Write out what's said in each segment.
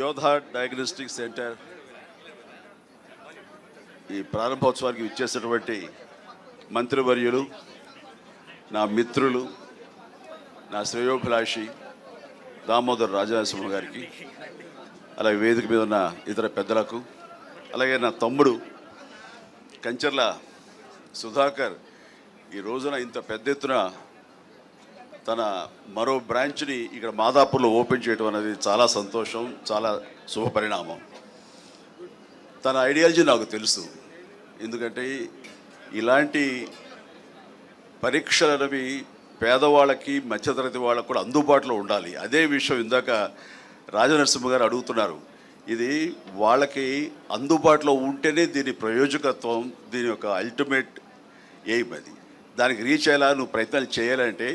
యోధా diagnostic centre ఈ ప్రారంభోత్సవానికి ఇచ్చేసినటువంటి మంత్రివర్యులు, నా మిత్రులు, నా శ్రేయోభిలాషి దామోదర్ రాజనరసింహ గారికి, అలాగే వేదిక మీద ఉన్న ఇతర పెద్దలకు, అలాగే నా తమ్ముడు కంచర్ల సుధాకర్ ఈ రోజున ఇంత పెద్ద ఎత్తున తన మరో బ్రాంచ్ని ఇక్కడ మాదాపూర్లో ఓపెన్ చేయడం అనేది చాలా సంతోషం, చాలా శుభపరిణామం. తన ఐడియాలజీ నాకు తెలుసు. ఎందుకంటే ఇలాంటి పరీక్షలు అనేవి పేదవాళ్ళకి, మధ్యతరగతి వాళ్ళకు కూడా అందుబాటులో ఉండాలి. అదే విషయం ఇందాక రాజనరసింహ గారు అడుగుతున్నారు. ఇది వాళ్ళకి అందుబాటులో ఉంటేనే దీని ప్రయోజకత్వం, దీని యొక్క అల్టిమేట్ ఎయిమ్ అది. దానికి రీచ్ అయ్యేలా నువ్వు ప్రయత్నాలు చేయాలంటే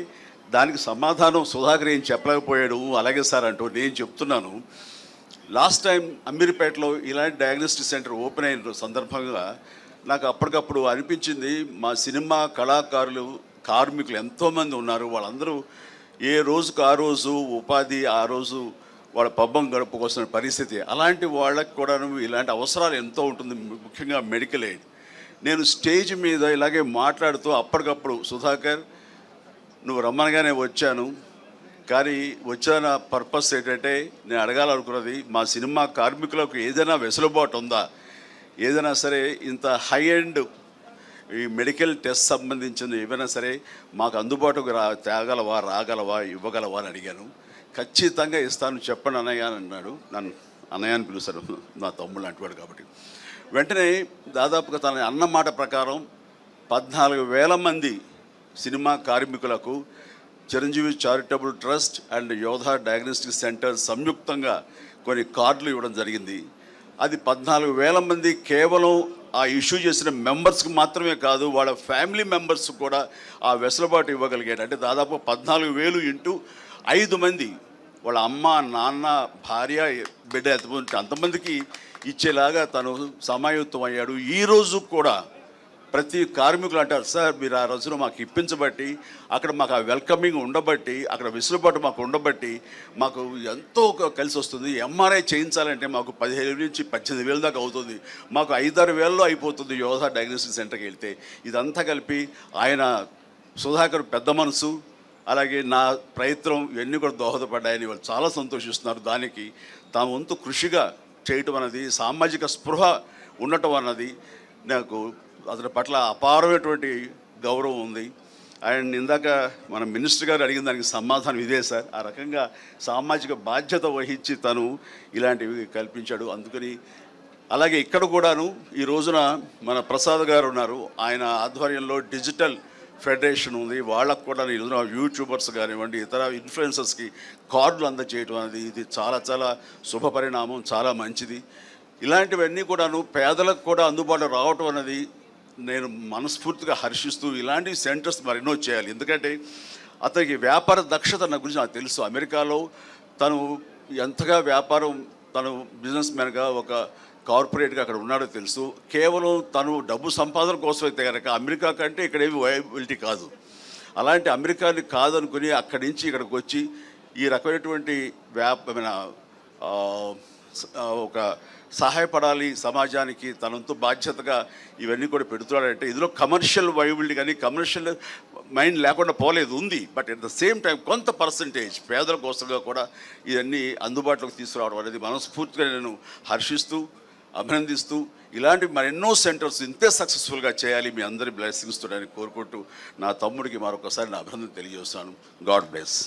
దానికి సమాధానం సుధాకర్ ఏం చెప్పలేకపోయాడు. అలాగే సార్ అంటూ నేను చెప్తున్నాను. లాస్ట్ టైం అమీర్పేటలో ఇలాంటి డయాగ్నోస్టిక్ సెంటర్ ఓపెన్ అయిన సందర్భంగా నాకు అప్పటికప్పుడు అనిపించింది, మా సినిమా కళాకారులు, కార్మికులు ఎంతోమంది ఉన్నారు. వాళ్ళందరూ ఏ రోజుకు ఆ రోజు ఉపాధి, ఆ రోజు వాళ్ళ పబ్బం గడుపుకోవాల్సిన పరిస్థితి. అలాంటి వాళ్ళకి కూడా ఇలాంటి అవసరాలు ఎంతో ఉంటుంది, ముఖ్యంగా మెడికల్ ఎయిడ్. నేను స్టేజ్ మీద ఇలాగే మాట్లాడుతూ అప్పటికప్పుడు సుధాకర్ నువ్వు రమ్మనగానే వచ్చాను, కానీ వచ్చిన పర్పస్ ఏంటంటే నేను అడగాలనుకున్నది, మా సినిమా కార్మికులకు ఏదైనా వెసులుబాటు ఉందా, ఏదైనా సరే ఇంత హై ఎండ్ ఈ మెడికల్ టెస్ట్ సంబంధించిన ఏమైనా సరే మాకు అందుబాటుకు రాగలవా ఇవ్వగలవా అని అడిగాను. ఖచ్చితంగా ఇస్తాను, చెప్పండి అన్నయ్య అని అన్నాడు. నన్ను అన్నయ్య అని పిలుస్తాను, నా తమ్ముళ్ళు అంటున్నాడు కాబట్టి. వెంటనే దాదాపుగా తన అన్న మాట ప్రకారం 14,000 మంది సినిమా కార్మికులకు చిరంజీవి చారిటబుల్ ట్రస్ట్ అండ్ యోధా డయాగ్నోస్టిక్ సెంటర్ సంయుక్తంగా కొన్ని కార్డులు ఇవ్వడం జరిగింది. అది 14,000 మంది కేవలం ఆ ఇష్యూ చేసిన మెంబర్స్కి మాత్రమే కాదు, వాళ్ళ ఫ్యామిలీ మెంబర్స్ కూడా ఆ వెసులుబాటు ఇవ్వగలిగాడు. అంటే దాదాపు 14,000 ఇంటూ 5 మంది, వాళ్ళ అమ్మ, నాన్న, భార్య, బిడ్డ అంతమందికి ఇచ్చేలాగా తను సమాయుత్తం అయ్యాడు. ఈరోజు కూడా ప్రతి కార్మికులు అంటారు, సార్ మీరు ఆ రోజున మాకు ఇప్పించబట్టి, అక్కడ మాకు ఆ వెల్కమింగ్ ఉండబట్టి, అక్కడ వెసులుబాటు మాకు ఉండబట్టి మాకు ఎంతో కలిసి వస్తుంది. ఎంఆర్ఐ చేయించాలంటే మాకు 15,000 నుంచి 18,000 దాకా అవుతుంది, మాకు 5-6 వేలలో అయిపోతుంది యోధా డయాగ్నోస్టిక్ సెంటర్కి వెళ్తే. ఇదంతా కలిపి ఆయన సుధాకర్ పెద్ద మనసు, అలాగే నా ప్రయత్నం ఇవన్నీ కూడా దోహదపడ్డాయని వాళ్ళు చాలా సంతోషిస్తున్నారు. దానికి తాము వంతు కృషిగా చేయటం అన్నది, సామాజిక స్పృహ ఉండటం అన్నది నాకు అతని పట్ల అపారమైనటువంటి గౌరవం ఉంది. అండ్ ఇందాక మన మినిస్టర్ గారు అడిగిన దానికి సమాధానం ఇదే సార్. ఆ రకంగా సామాజిక బాధ్యత వహించి తను ఇలాంటివి కల్పించాడు. అందుకని అలాగే ఇక్కడ కూడాను ఈ రోజున మన ప్రసాద్ గారు ఉన్నారు, ఆయన ఆధ్వర్యంలో డిజిటల్ ఫెడరేషన్ ఉంది. వాళ్ళకు కూడా యూట్యూబర్స్ కానివ్వండి, ఇతర ఇన్ఫ్లుయెన్సర్స్కి కార్డులు అందజేయడం అనేది ఇది చాలా చాలా శుభపరిణామం, చాలా మంచిది. ఇలాంటివన్నీ కూడాను పేదలకు కూడా అందుబాటులో రావటం అనేది నేను మనస్ఫూర్తిగా హర్షిస్తూ ఇలాంటి సెంటర్స్ మరెన్నో చేయాలి. ఎందుకంటే అతనికి వ్యాపార దక్షత నా గురించి నాకు తెలుసు. అమెరికాలో తను ఎంతగా వ్యాపారం, తను బిజినెస్ మ్యాన్గా ఒక కార్పొరేట్గా అక్కడ ఉన్నాడో తెలుసు. కేవలం తను డబ్బు సంపాదన కోసం అయితే కనుక అమెరికా కంటే ఇక్కడేమి వయబిలిటీ కాదు. అలాంటి అమెరికాని కాదనుకుని అక్కడి నుంచి ఇక్కడికి వచ్చి ఈ రకమైనటువంటి ఒక సహాయపడాలి సమాజానికి, తనంతో బాధ్యతగా ఇవన్నీ కూడా పెడుతున్నాడంటే ఇందులో కమర్షియల్ వయబిలిటీ కానీ కమర్షియల్ మైండ్ లేకుండా పోలేదు, ఉంది. But at the same time కొంత పర్సంటేజ్ పేదల కోసంగా కూడా ఇవన్నీ అందుబాటులోకి తీసుకురావడం అనేది మనస్ఫూర్తిగా నేను హర్షిస్తూ, అభినందిస్తూ ఇలాంటి మరెన్నో సెంటర్స్ ఇంతే సక్సెస్ఫుల్గా చేయాలి, మీ అందరి బ్లెస్సింగ్స్ తోడని కోరుకుంటూ నా తమ్ముడికి మరొకసారి నా అభినందన తెలియజేస్తాను. God bless.